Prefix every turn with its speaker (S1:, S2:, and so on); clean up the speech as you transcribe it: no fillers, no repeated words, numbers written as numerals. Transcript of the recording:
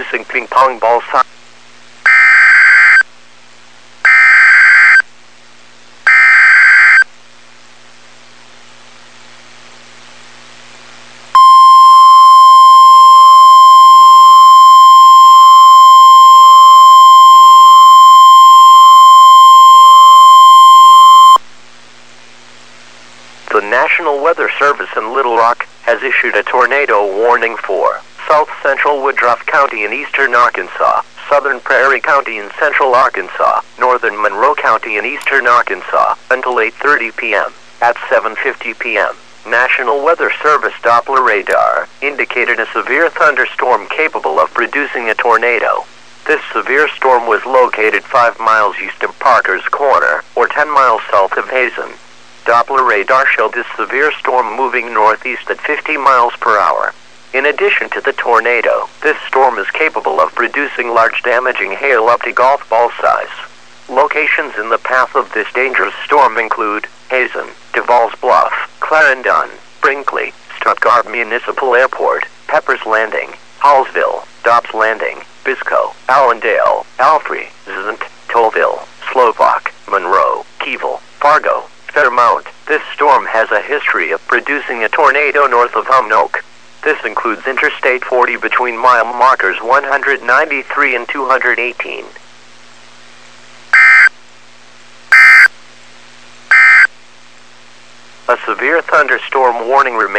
S1: producing ping pong ball size. The National Weather Service in Little Rock has issued a tornado warning for south central Woodruff County in eastern Arkansas, southern Prairie County in central Arkansas, northern Monroe County in eastern Arkansas, until 8:30 p.m. At 7:50 p.m., National Weather Service Doppler radar indicated a severe thunderstorm capable of producing a tornado. This severe storm was located 5 miles east of Parker's Corner, or 10 miles south of Hazen. Doppler radar showed this severe storm moving northeast at 50 miles per hour. In addition to the tornado, this storm is capable of producing large damaging hail up to golf ball size. Locations in the path of this dangerous storm include Hazen, Devall's Bluff, Clarendon, Brinkley, Stuttgart Municipal Airport, Pepper's Landing, Hallsville, Dobbs Landing, Biscoe, Allendale, Alfrey, Zant, Tollville, Slovak, Monroe, Keyville, Fargo, Fairmount. This storm has a history of producing a tornado north of Humnoke. This includes Interstate 40 between mile markers 193 and 218. A severe thunderstorm warning remains.